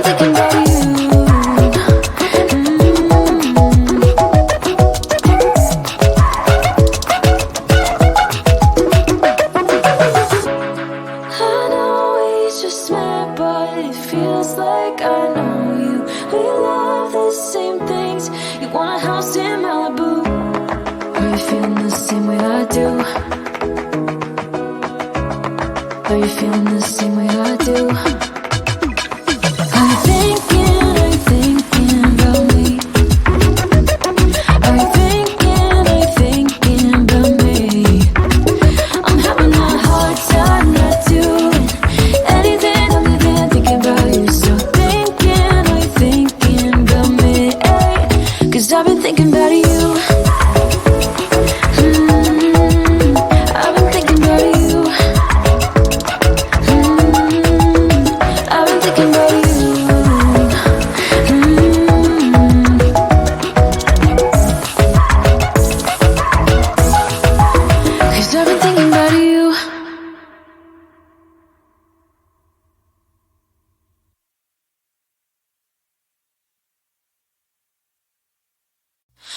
thinking about you. I know we just met, but it feels like I know you. We love the same things. You want a house in Malibu. Are you feeling the same way I do? Are you feeling the same way I do? I'm thinking about me. Are you thinking about me? I'm having a hard time not doing anything other than thinking about you. So are you thinking about me? 'Cause I've been thinking about you. I've been thinking about you. I've been thinking about you. Cause I've been thinking about you.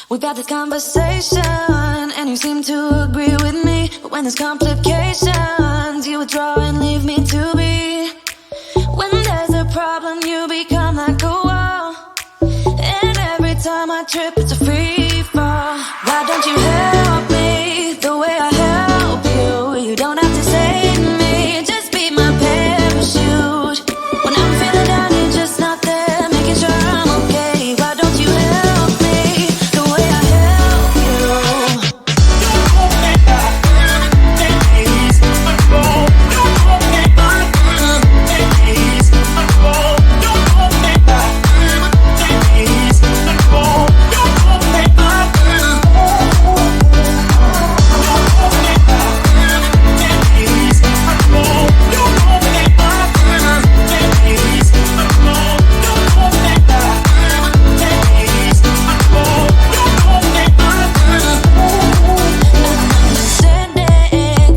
We've had this conversation, and you seem to agree with me. But when there's complications, you withdraw and leave me to be. When there's a problem, you become like a wall. And every time I trip, it's a free fall. Why don't you help me the way I help you? You don't have to save me, just be my parachute. When I'm feeling down, you're just not there, making sure I'm okay. Why don't you help me the way I help you?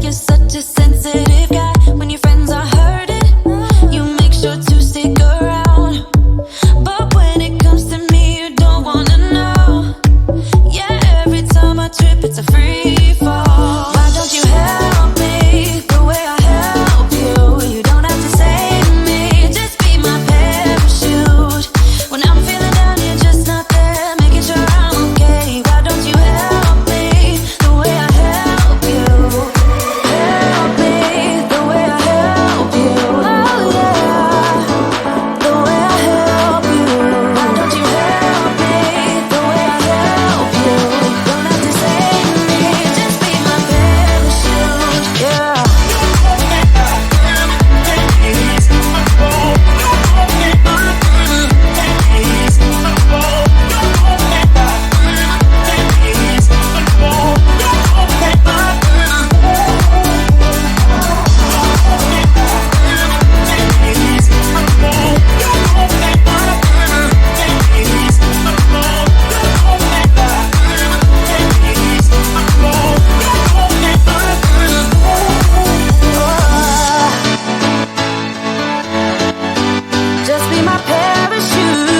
You're such a sensitive guy. When your friends are hurting, you make sure to stick around. But when it comes to me, you don't wanna know. Yeah, every time I trip, it's a free fall. Why don't you help me the way I help you? You don't have to save me, just be my parachute. When I'm feeling down, you're just not there, making sure I'm okay. Why don't you help me the way I help you? Help me the way I help you. Oh yeah, the way I help you. Why don't you help me the way I help you? Don't have to save me, just be my parachute. Yeah. Just be my parachute.